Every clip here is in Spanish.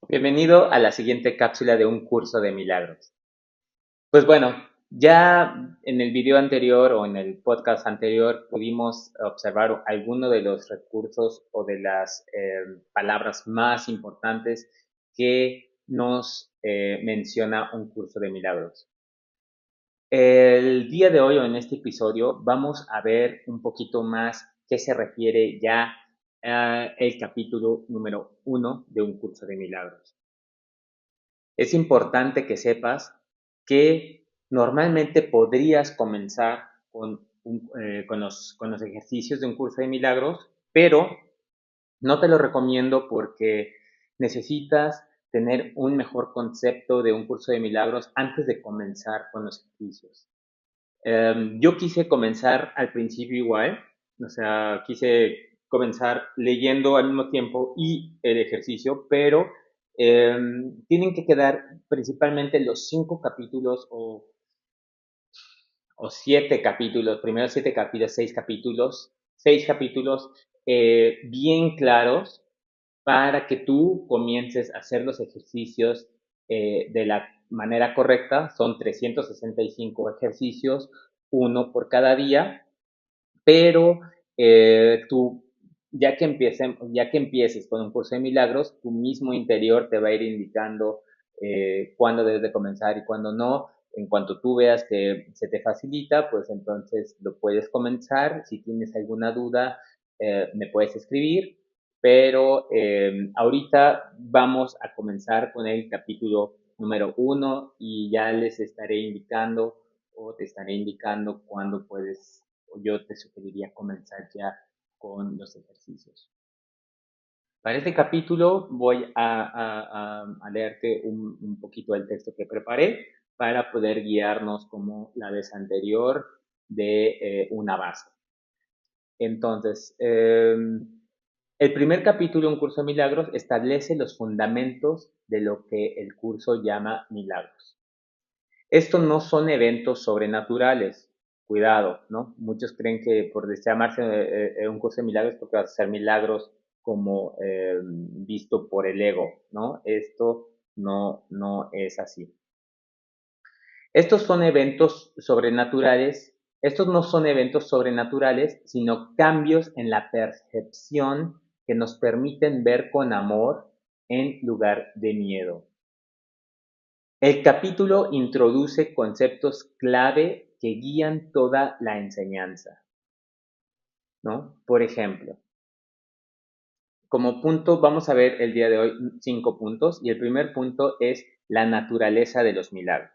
Bienvenido a la siguiente cápsula de un curso de milagros. Pues bueno, ya en el video anterior o en el podcast anterior pudimos observar algunos de los recursos o de las palabras más importantes que nos menciona un curso de milagros. El día de hoy o en este episodio vamos a ver un poquito más qué se refiere ya el capítulo número 1 de un curso de milagros. Es importante que sepas que normalmente podrías comenzar con los ejercicios de un curso de milagros, pero no te lo recomiendo porque necesitas tener un mejor concepto de un curso de milagros antes de comenzar con los ejercicios. Yo quise comenzar al principio igual, o sea, quise comenzar leyendo al mismo tiempo y el ejercicio, pero tienen que quedar principalmente los 5 capítulos o 7 capítulos, primero 7 capítulos, 6 capítulos bien claros para que tú comiences a hacer los ejercicios de la manera correcta. Son 365 ejercicios, uno por cada día, pero tú, ya que empieces con un curso de milagros, tu mismo interior te va a ir indicando cuándo debes de comenzar y cuándo no. En cuanto tú veas que se te facilita, pues entonces lo puedes comenzar. Si tienes alguna duda, me puedes escribir, pero ahorita vamos a comenzar con el capítulo número 1 y ya les estaré indicando o te estaré indicando cuándo puedes, o yo te sugeriría comenzar ya con los ejercicios. Para este capítulo voy a leerte un poquito el texto que preparé para poder guiarnos como la vez anterior de una base. Entonces, el primer capítulo, Un curso de milagros, establece los fundamentos de lo que el curso llama milagros. Estos no son eventos sobrenaturales, cuidado, ¿no? Muchos creen que por llamarse un curso de milagros porque vas a hacer milagros como visto por el ego, ¿no? Esto no es así. Estos son eventos sobrenaturales, estos no son eventos sobrenaturales, sino cambios en la percepción que nos permiten ver con amor en lugar de miedo. El capítulo introduce conceptos clave que guían toda la enseñanza, ¿no? Por ejemplo, como punto vamos a ver el día de hoy 5 puntos y el primer punto es la naturaleza de los milagros.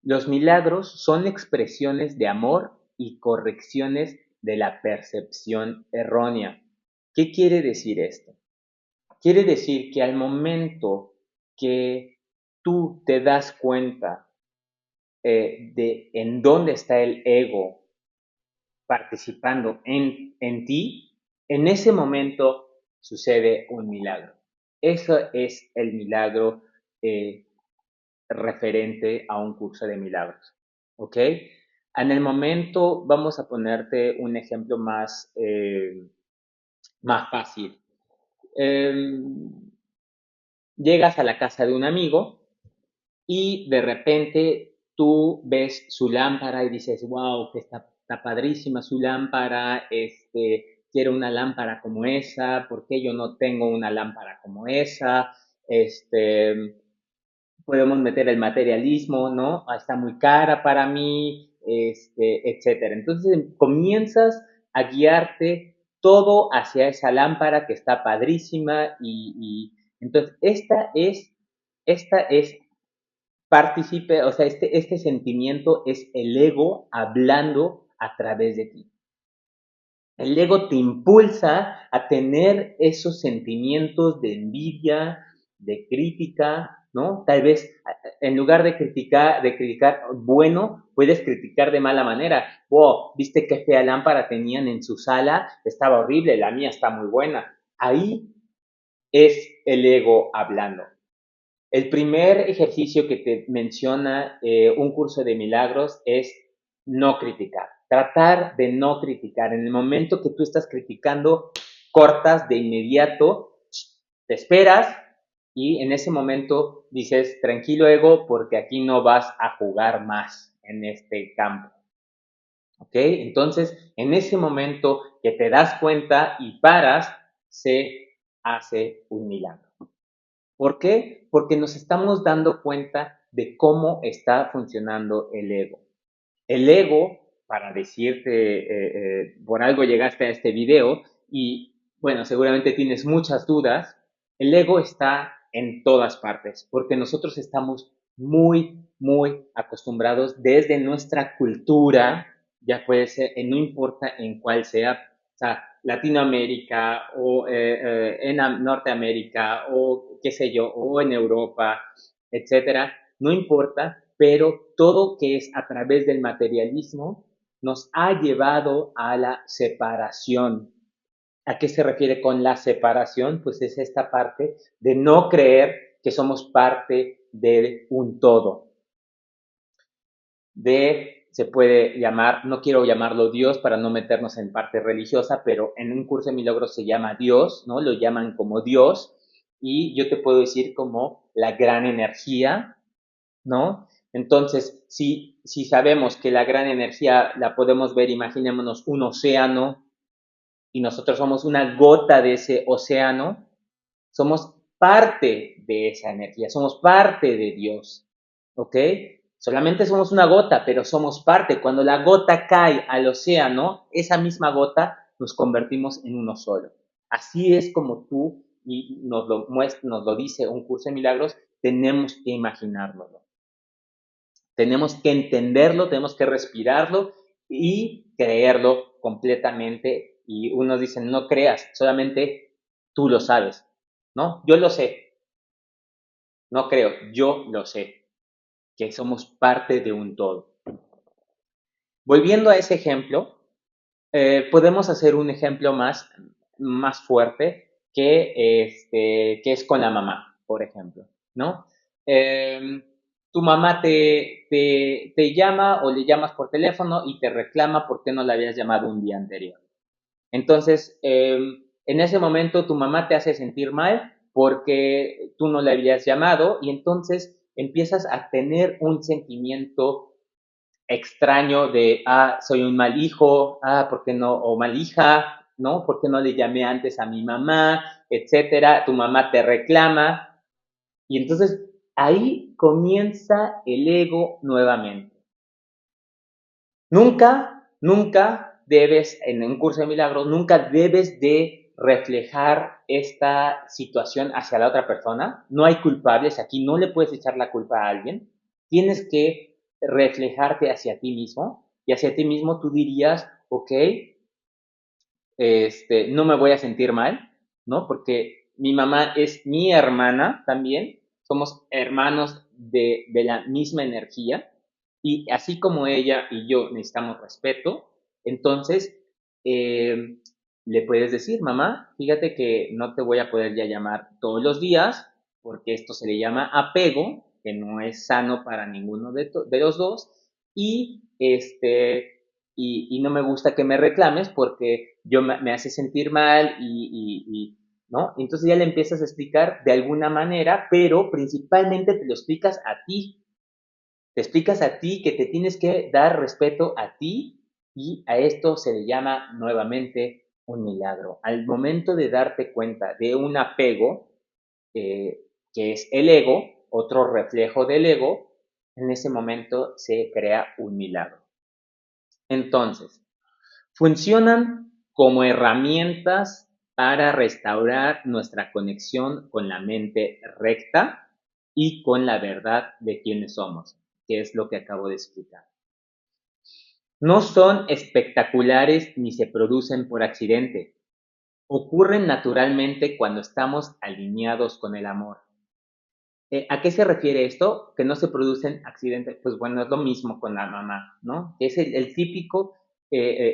Los milagros son expresiones de amor y correcciones de la percepción errónea. ¿Qué quiere decir esto? Quiere decir que al momento que tú te das cuenta de en dónde está el ego participando en ti, en ese momento sucede un milagro. Eso es el milagro eh, referente a un curso de milagros. ¿Ok? En el momento, vamos a ponerte un ejemplo más fácil. Eh, Llegas a la casa de un amigo y de repente tú ves su lámpara y dices, wow, que está padrísima su lámpara, quiero una lámpara como esa, ¿por qué yo no tengo una lámpara como esa? Podemos meter el materialismo, ¿no? Ah, está muy cara para mí, etcétera. Entonces comienzas a guiarte todo hacia esa lámpara que está padrísima y entonces esta es participe, o sea, este sentimiento es el ego hablando a través de ti. El ego te impulsa a tener esos sentimientos de envidia, de crítica, ¿no? Tal vez en lugar de criticar bueno, puedes criticar de mala manera. Wow, ¿viste qué fea lámpara tenían en su sala? Estaba horrible, la mía está muy buena. Ahí es el ego hablando. El primer ejercicio que te menciona un curso de milagros es no criticar. Tratar de no criticar. En el momento que tú estás criticando, cortas de inmediato, te esperas y en ese momento dices, tranquilo ego, porque aquí no vas a jugar más en este campo. ¿Ok? Entonces, en ese momento que te das cuenta y paras, se hace un milagro. ¿Por qué? Porque nos estamos dando cuenta de cómo está funcionando el ego. El ego, para decirte, por algo llegaste a este video y, bueno, seguramente tienes muchas dudas, el ego está en todas partes, porque nosotros estamos muy acostumbrados desde nuestra cultura, ya puede ser, no importa en cuál sea, o sea, Latinoamérica o en Norteamérica o qué sé yo, o en Europa, etcétera, no importa, pero todo que es a través del materialismo nos ha llevado a la separación. ¿A qué se refiere con la separación? Pues es esta parte de no creer que somos parte de un todo. Se puede llamar, no quiero llamarlo Dios para no meternos en parte religiosa, pero en un curso de milagros se llama Dios, ¿no? Lo llaman como Dios, y yo te puedo decir como la gran energía, ¿no? Entonces, si sabemos que la gran energía la podemos ver, imaginémonos un océano y nosotros somos una gota de ese océano, somos parte de esa energía, somos parte de Dios, ¿ok? Solamente somos una gota, pero somos parte. Cuando la gota cae al océano, esa misma gota nos convertimos en uno solo. Así es como tú, y nos lo dice un curso de milagros, tenemos que imaginárnoslo. Tenemos que entenderlo, tenemos que respirarlo y creerlo completamente. Y unos dicen, no creas, solamente tú lo sabes, ¿no? Yo lo sé, no creo, yo lo sé, que somos parte de un todo. Volviendo a ese ejemplo, podemos hacer un ejemplo más fuerte que es con la mamá, por ejemplo, ¿no? Eh, Tu mamá te llama o le llamas por teléfono y te reclama por qué no la habías llamado un día anterior. Entonces, en ese momento tu mamá te hace sentir mal porque tú no le habías llamado y entonces empiezas a tener un sentimiento extraño de, soy un mal hijo, ¿por qué no? O mal hija, ¿no? ¿Por qué no le llamé antes a mi mamá? Etcétera. Tu mamá te reclama y entonces ahí comienza el ego nuevamente. Nunca debes, en un curso de milagros, nunca debes de reflejar esta situación hacia la otra persona. No hay culpables aquí, no le puedes echar la culpa a alguien. Tienes que reflejarte hacia ti mismo y hacia ti mismo tú dirías, ok, no me voy a sentir mal, ¿no? Porque mi mamá es mi hermana también, somos hermanos de la misma energía y así como ella y yo necesitamos respeto, entonces le puedes decir, mamá, fíjate que no te voy a poder ya llamar todos los días porque esto se le llama apego, que no es sano para ninguno de los dos, y y no me gusta que me reclames porque me hace sentir mal ¿no? Entonces ya le empiezas a explicar de alguna manera, pero principalmente te lo explicas a ti. Te explicas a ti que te tienes que dar respeto a ti y a esto se le llama nuevamente un milagro. Al momento de darte cuenta de un apego, que es el ego, otro reflejo del ego, en ese momento se crea un milagro. Entonces, funcionan como herramientas para restaurar nuestra conexión con la mente recta y con la verdad de quiénes somos, que es lo que acabo de explicar. No son espectaculares ni se producen por accidente. Ocurren naturalmente cuando estamos alineados con el amor. ¿A qué se refiere esto? Que no se producen accidentes. Pues bueno, es lo mismo con la mamá, ¿no? Es el típico,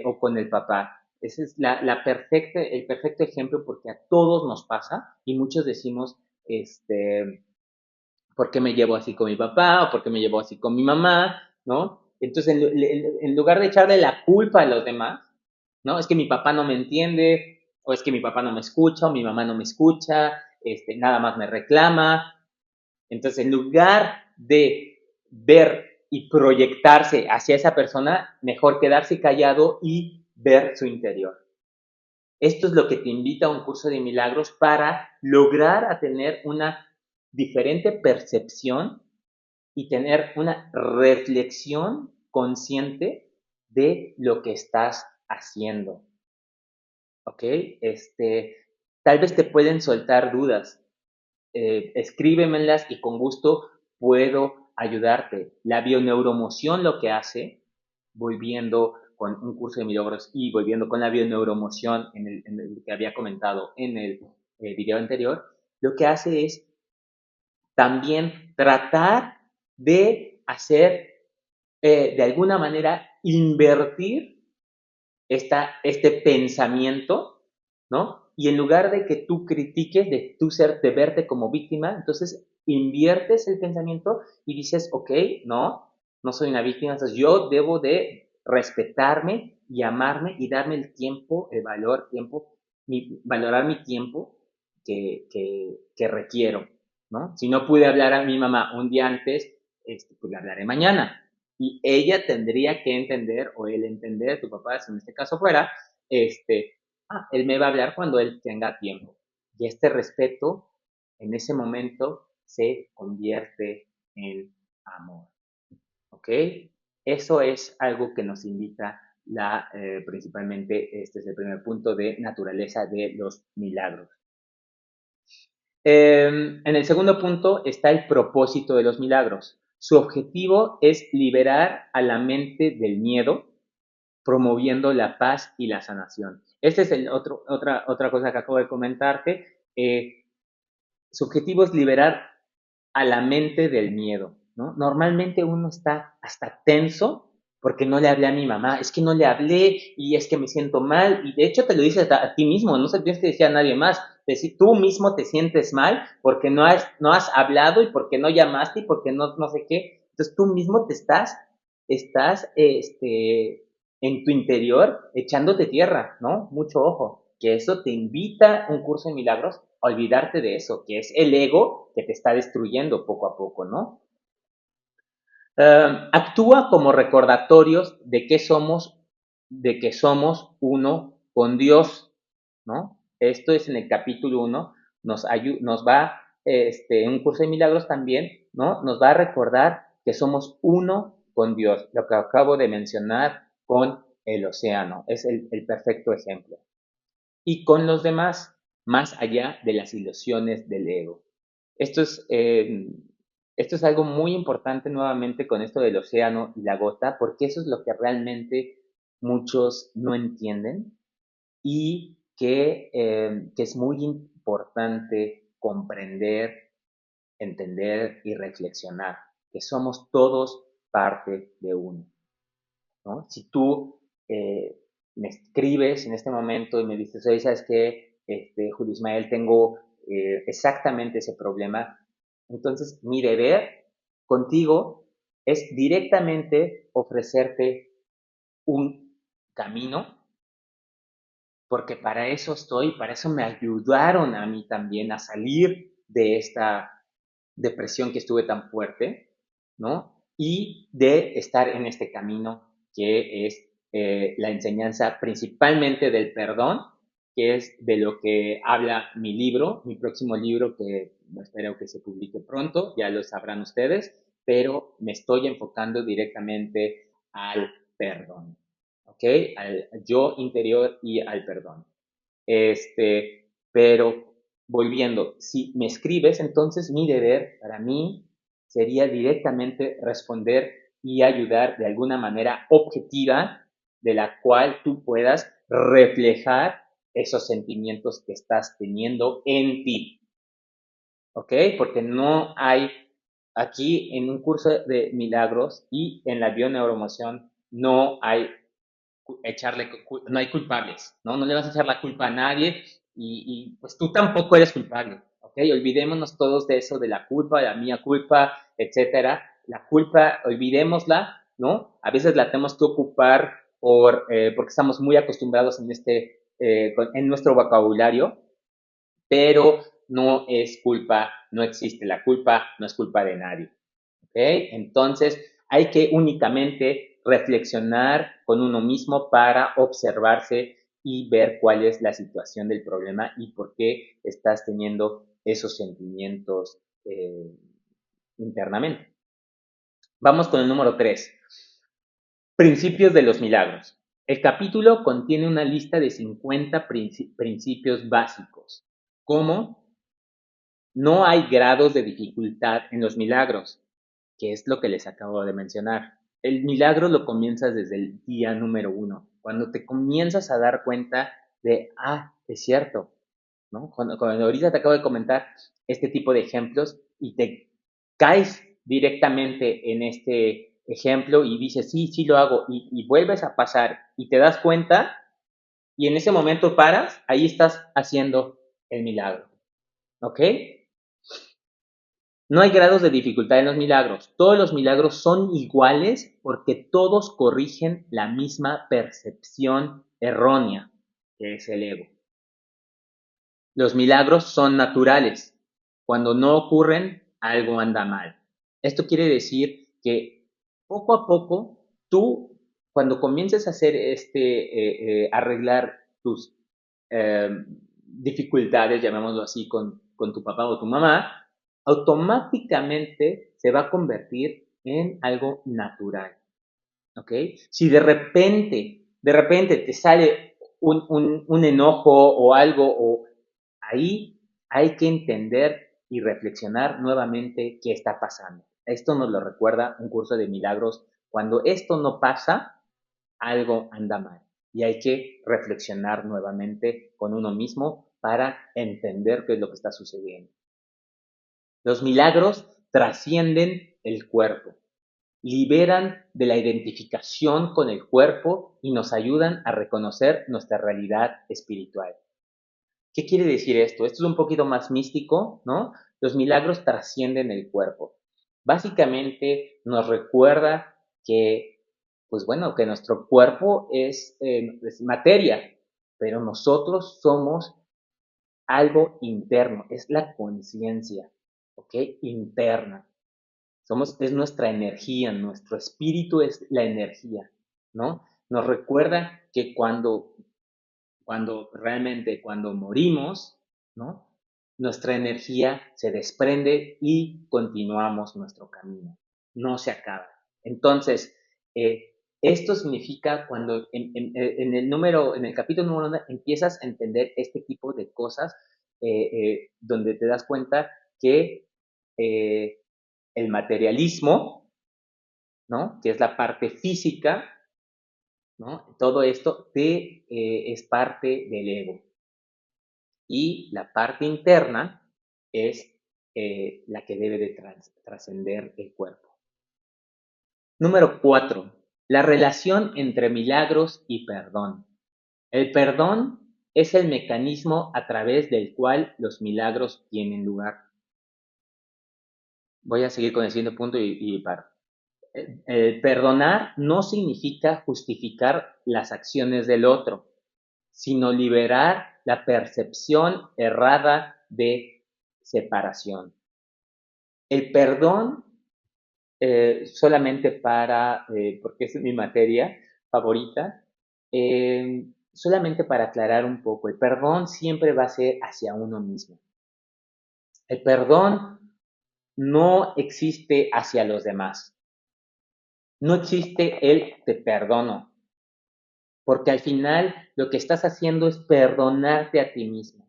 o con el papá. Ese es el perfecto ejemplo porque a todos nos pasa y muchos decimos, ¿por qué me llevo así con mi papá? ¿O por qué me llevo así con mi mamá? ¿No? Entonces, en lugar de echarle la culpa a los demás, ¿no? Es que mi papá no me entiende, o es que mi papá no me escucha, o mi mamá no me escucha, nada más me reclama. Entonces, en lugar de ver y proyectarse hacia esa persona, mejor quedarse callado y ver su interior. Esto es lo que te invita a un curso de milagros para lograr a tener una diferente percepción y tener una reflexión consciente de lo que estás haciendo. ¿Ok? Tal vez te pueden soltar dudas. Escríbemelas y con gusto puedo ayudarte. La bioneuromoción lo que hace, volviendo con un curso de milagros y volviendo con la bioneuromoción en el que había comentado en el video anterior, lo que hace es también tratar de hacer, de alguna manera, invertir este pensamiento, ¿no? Y en lugar de que tú critiques, de verte como víctima, entonces inviertes el pensamiento y dices, ok, no soy una víctima, entonces yo debo de respetarme y amarme y darme el tiempo, el valor, valorar mi tiempo que requiero, ¿no? Si no pude hablar a mi mamá un día antes, pues le hablaré mañana. Y ella tendría que entender, o él entender, tu papá, si en este caso fuera, él me va a hablar cuando él tenga tiempo. Y este respeto, en ese momento, se convierte en amor. ¿Ok? Eso es algo que nos invita principalmente, este es el primer punto de naturaleza de los milagros. En el segundo punto está el propósito de los milagros. Su objetivo es liberar a la mente del miedo, promoviendo la paz y la sanación. Esta es otra cosa que acabo de comentarte. Su objetivo es liberar a la mente del miedo, ¿no? Normalmente uno está hasta tenso porque no le hablé a mi mamá, es que no le hablé y es que me siento mal, y de hecho te lo dices a ti mismo, no se tienes que decir a nadie más, decir, tú mismo te sientes mal porque no has hablado y porque no llamaste y porque no sé qué, entonces tú mismo estás en tu interior echándote tierra, ¿no? Mucho ojo, que eso te invita un curso de milagros a olvidarte de eso, que es el ego que te está destruyendo poco a poco, ¿no? Actúa como recordatorios de que somos uno con Dios, ¿no? Esto es en el capítulo 1, nos va, en un curso de milagros también, ¿no? Nos va a recordar que somos uno con Dios, lo que acabo de mencionar con el océano, es el perfecto ejemplo. Y con los demás, más allá de las ilusiones del ego. Esto es, eh, esto es algo muy importante nuevamente con esto del océano y la gota, porque eso es lo que realmente muchos no entienden y que es muy importante comprender, entender y reflexionar, que somos todos parte de uno, ¿no? Si tú me escribes en este momento y me dices, oye, ¿sabes qué? Julio Ismael, tengo exactamente ese problema. Entonces, mi deber contigo es directamente ofrecerte un camino, porque para eso estoy, para eso me ayudaron a mí también a salir de esta depresión que estuve tan fuerte, ¿no? Y de estar en este camino que es la enseñanza principalmente del perdón, que es de lo que habla mi libro, mi próximo libro que espero que se publique pronto, ya lo sabrán ustedes, pero me estoy enfocando directamente al perdón, ¿ok? Al yo interior y al perdón. Pero volviendo, si me escribes, entonces mi deber para mí sería directamente responder y ayudar de alguna manera objetiva de la cual tú puedas reflejar esos sentimientos que estás teniendo en ti. ¿Ok? Porque no hay, aquí en un curso de milagros y en la bioneuromoción no hay no hay culpables, ¿no? No le vas a echar la culpa a nadie pues tú tampoco eres culpable, ¿ok? Olvidémonos todos de eso, de la culpa, de la mía culpa, etcétera. La culpa, olvidémosla, ¿no? A veces la tenemos que ocupar porque estamos muy acostumbrados en nuestro vocabulario, pero no es culpa, no existe la culpa, no es culpa de nadie. ¿Ok? Entonces, hay que únicamente reflexionar con uno mismo para observarse y ver cuál es la situación del problema y por qué estás teniendo esos sentimientos internamente. Vamos con el número 3. Principios de los milagros. El capítulo contiene una lista de 50 principios básicos, como no hay grados de dificultad en los milagros, que es lo que les acabo de mencionar. El milagro lo comienzas desde el día número 1, cuando te comienzas a dar cuenta de, es cierto, ¿no? Cuando ahorita te acabo de comentar este tipo de ejemplos y te caes directamente en este ejemplo y dices, sí, sí lo hago, y vuelves a pasar y te das cuenta y en ese momento paras, ahí estás haciendo el milagro, ¿ok? No hay grados de dificultad en los milagros. Todos los milagros son iguales porque todos corrigen la misma percepción errónea, que es el ego. Los milagros son naturales. Cuando no ocurren, algo anda mal. Esto quiere decir que poco a poco, tú, cuando comiences a hacer arreglar tus eh, dificultades, llamémoslo así, con tu papá o tu mamá, automáticamente se va a convertir en algo natural. ¿Ok? Si de repente te sale un enojo o algo, o ahí hay que entender y reflexionar nuevamente qué está pasando. Esto nos lo recuerda un curso de milagros. Cuando esto no pasa, algo anda mal. Y hay que reflexionar nuevamente con uno mismo para entender qué es lo que está sucediendo. Los milagros trascienden el cuerpo, liberan de la identificación con el cuerpo y nos ayudan a reconocer nuestra realidad espiritual. ¿Qué quiere decir esto? Esto es un poquito más místico, ¿no? Los milagros trascienden el cuerpo. Básicamente nos recuerda que, pues bueno, que nuestro cuerpo es materia, pero nosotros somos algo interno, es la conciencia, ¿ok? Interna. Es nuestra energía, nuestro espíritu es la energía, ¿no? Nos recuerda que cuando morimos, ¿no? Nuestra energía se desprende y continuamos nuestro camino, no se acaba. Entonces, esto significa cuando en el capítulo número 1 empiezas a entender este tipo de cosas, donde te das cuenta que eh, el materialismo, ¿no? Que es la parte física, ¿no? Todo esto es parte del ego. Y la parte interna es la que debe de trascender el cuerpo. Número 4. La relación entre milagros y perdón. El perdón es el mecanismo a través del cual los milagros tienen lugar. Voy a seguir con el siguiente punto y paro. Perdonar no significa justificar las acciones del otro, sino liberar la percepción errada de separación. El perdón, solamente porque es mi materia favorita, solamente para aclarar un poco, el perdón siempre va a ser hacia uno mismo. El perdón no existe hacia los demás. No existe el te perdono, porque al final lo que estás haciendo es perdonarte a ti mismo.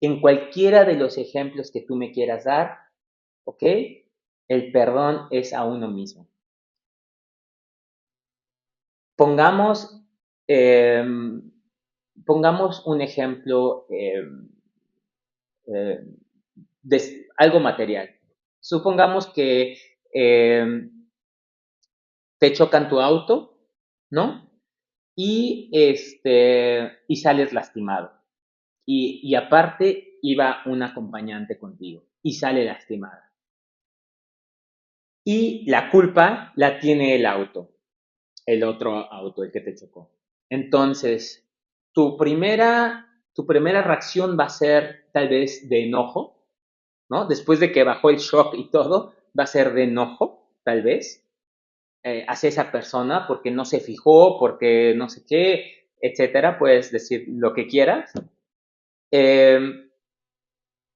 En cualquiera de los ejemplos que tú me quieras dar, ¿ok? El perdón es a uno mismo. Pongamos, eh, pongamos un ejemplo de algo material. Supongamos que te chocan tu auto, ¿no? Y sales lastimado. Y aparte iba un acompañante contigo y sale lastimada. Y la culpa la tiene el auto, el otro auto, el que te chocó. Entonces, tu primera tu primera reacción va a ser tal vez de enojo, ¿no? Después de que bajó el shock y todo, va a ser de enojo, tal vez, hacia esa persona porque no se fijó, porque no sé qué, etcétera. Puedes decir lo que quieras. Eh,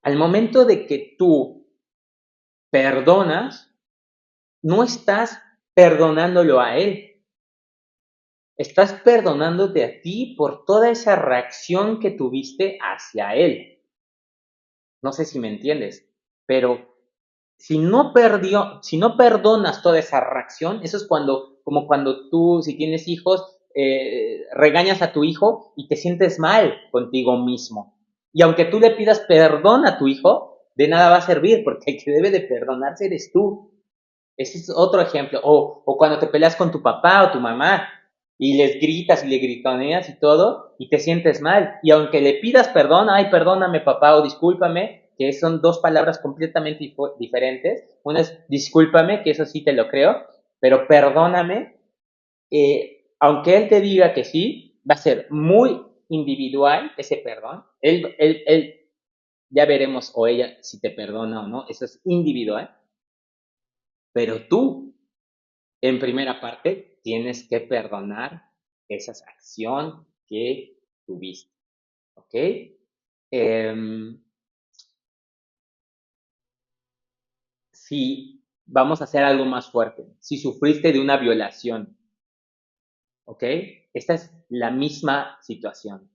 Al momento de que tú perdonas, no estás perdonándolo a él, estás perdonándote a ti por toda esa reacción que tuviste hacia él. No sé si me entiendes, pero si no perdonas toda esa reacción, eso es como cuando tú, si tienes hijos, regañas a tu hijo y te sientes mal contigo mismo. Y aunque tú le pidas perdón a tu hijo, de nada va a servir, porque el que debe de perdonarse eres tú. Ese es otro ejemplo. O cuando te peleas con tu papá o tu mamá y les gritas y le gritoneas y todo y te sientes mal. Y aunque le pidas perdón, ay, perdóname papá o discúlpame, que son dos palabras completamente diferentes. Una es discúlpame, que eso sí te lo creo, pero perdóname, aunque él te diga que sí, va a ser muy individual ese perdón. Él ya veremos o ella si te perdona o no, eso es individual. Pero tú en primera parte, tienes que perdonar esa acción que tuviste, ¿ok? Si vamos a hacer algo más fuerte, si sufriste de una violación, ¿ok? Esta es la misma situación.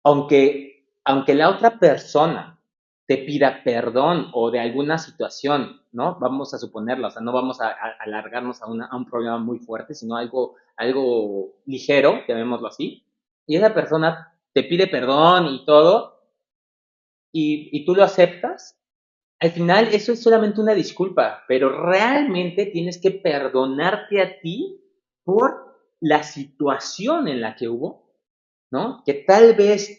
Aunque la otra persona te pida perdón o de alguna situación, ¿no? Vamos a suponerlo, o sea, no vamos a alargarnos a un problema muy fuerte, sino algo ligero, llamémoslo así, y esa persona te pide perdón y todo, y tú lo aceptas, al final eso es solamente una disculpa, pero realmente tienes que perdonarte a ti por la situación en la que hubo, ¿no? Que tal vez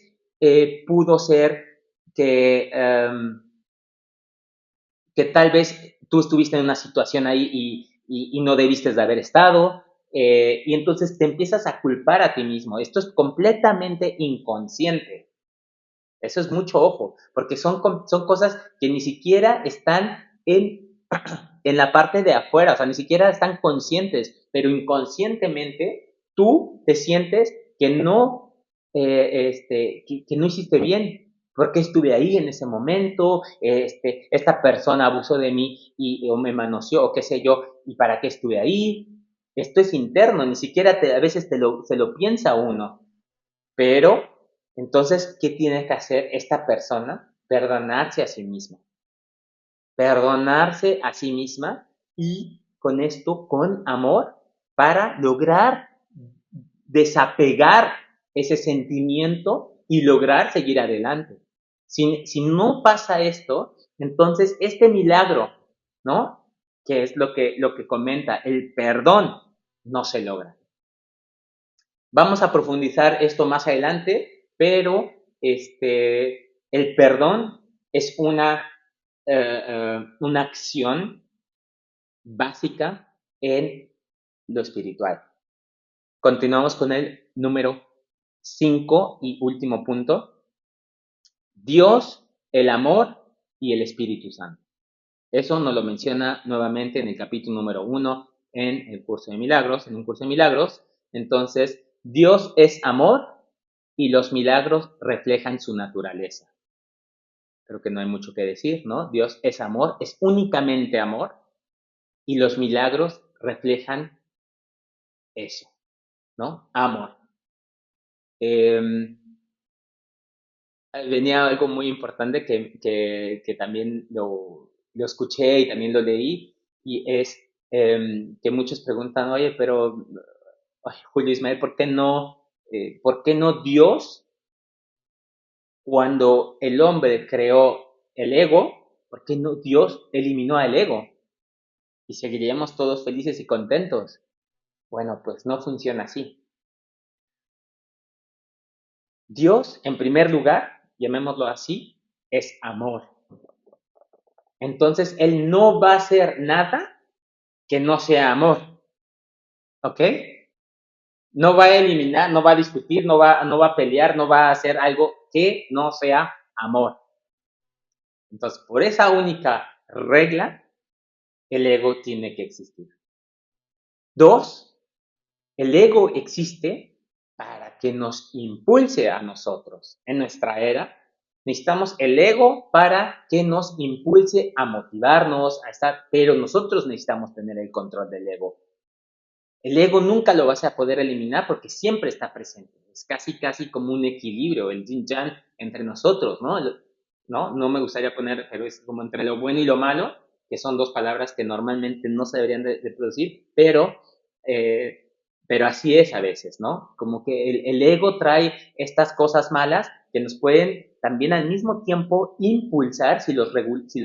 pudo ser que, que tal vez tú estuviste en una situación ahí y no debiste de haber estado, y entonces te empiezas a culpar a ti mismo. Esto es completamente inconsciente. Eso es mucho ojo, porque son cosas que ni siquiera están en la parte de afuera, o sea, ni siquiera están conscientes, pero inconscientemente tú te sientes que no, que no hiciste bien, porque estuve ahí en ese momento, esta persona abusó de mí o me manoseó o qué sé yo, y para qué estuve ahí. Esto es interno, ni siquiera a veces se lo piensa uno, pero entonces, ¿qué tiene que hacer esta persona? Perdonarse a sí misma. Perdonarse a sí misma y con esto, con amor, para lograr desapegar ese sentimiento y lograr seguir adelante. Si no pasa esto, entonces este milagro, ¿no? Que es lo que comenta, el perdón no se logra. Vamos a profundizar esto más adelante, pero el perdón es una acción básica en lo espiritual. Continuamos con el número 5 y último punto. Dios, el amor y el Espíritu Santo. Eso nos lo menciona nuevamente en el capítulo número 1 en el curso de milagros, en un curso de milagros. Entonces, Dios es amor y los milagros reflejan su naturaleza. Creo que no hay mucho que decir, ¿no? Dios es amor, es únicamente amor y los milagros reflejan eso, ¿no? Amor. Eh, Venía algo muy importante que también lo escuché y también lo leí, y es que muchos preguntan, oye, pero, ay, Julio Ismael, por qué no Dios, cuando el hombre creó el ego, por qué no Dios eliminó al ego? Y seguiríamos todos felices y contentos. Bueno, pues no funciona así. Dios, en primer lugar, llamémoslo así, es amor. Entonces, Él no va a hacer nada que no sea amor. ¿Ok? No va a eliminar, no va a discutir, no va a pelear, no va a hacer algo que no sea amor. Entonces, por esa única regla, el ego tiene que existir. Dos, el ego existe para que nos impulse a nosotros. En nuestra era, necesitamos el ego para que nos impulse a motivarnos, a estar, pero nosotros necesitamos tener el control del ego. El ego nunca lo vas a poder eliminar porque siempre está presente. Es casi, casi como un equilibrio, el yin yang entre nosotros, ¿no? No me gustaría poner, pero es como entre lo bueno y lo malo, que son dos palabras que normalmente no se deberían de producir, eh, pero así es a veces, ¿no? Como que el ego trae estas cosas malas que nos pueden también al mismo tiempo impulsar, si lo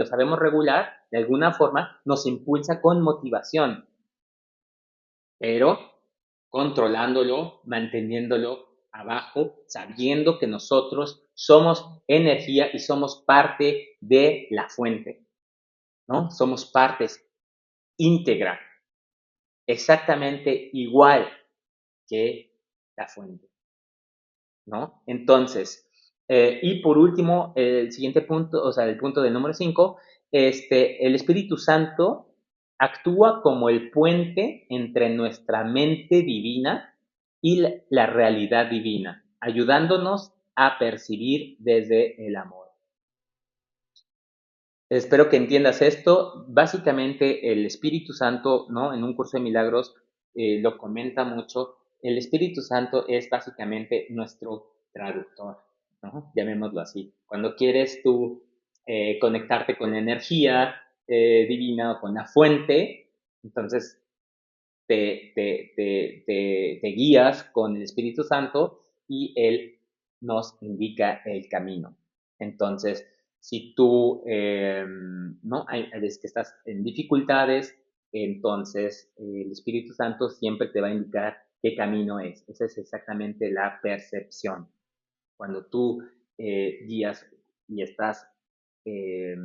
sabemos regular, de alguna forma, nos impulsa con motivación, pero controlándolo, manteniéndolo abajo, sabiendo que nosotros somos energía y somos parte de la fuente, ¿no? Somos partes íntegra, exactamente igual que la fuente, ¿no? Entonces, y por último, el siguiente punto, o sea, el punto del número 5, el Espíritu Santo actúa como el puente entre nuestra mente divina y la realidad divina, ayudándonos a percibir desde el amor. Espero que entiendas esto. Básicamente, el Espíritu Santo, ¿no? En un curso de milagros lo comenta mucho. El Espíritu Santo es básicamente nuestro traductor, ¿no? Llamémoslo así. Cuando quieres tú conectarte con la energía divina o con la fuente, entonces te guías con el Espíritu Santo y Él nos indica el camino. Entonces, si tú, ¿no? Es que estás en dificultades, entonces el Espíritu Santo siempre te va a indicar qué camino es. Esa es exactamente la percepción. Cuando tú guías y eh,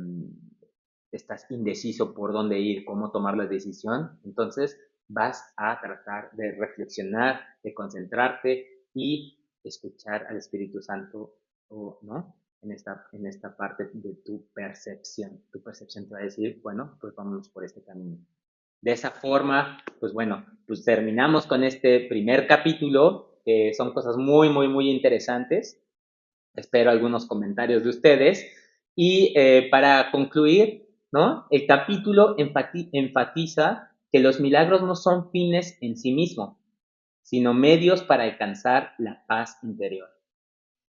estás indeciso por dónde ir, cómo tomar la decisión, entonces vas a tratar de reflexionar, de concentrarte y escuchar al Espíritu Santo, ¿no? En esta parte de tu percepción. Tu percepción te va a decir, bueno, pues vámonos por este camino. De esa forma, pues bueno, pues terminamos con este primer capítulo, que son cosas muy, muy, muy interesantes. Espero algunos comentarios de ustedes. Y para concluir, ¿no? El capítulo enfatiza que los milagros no son fines en sí mismos, sino medios para alcanzar la paz interior.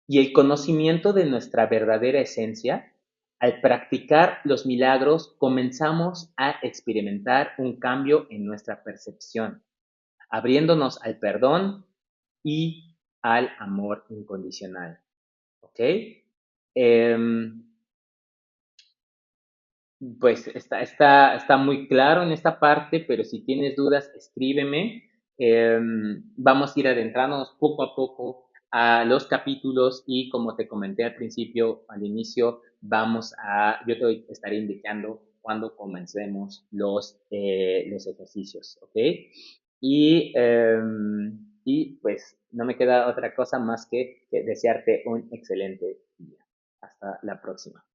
Y el conocimiento de nuestra verdadera esencia, al practicar los milagros, comenzamos a experimentar un cambio en nuestra percepción, abriéndonos al perdón y al amor incondicional. ¿Ok? Em, pues está muy claro en esta parte, pero si tienes dudas, escríbeme. Vamos a ir adentrándonos poco a poco a los capítulos y como te comenté al principio, al inicio, yo te estaré indicando cuando comencemos los ejercicios, ¿ok? Y pues no me queda otra cosa más que desearte un excelente día. Hasta la próxima.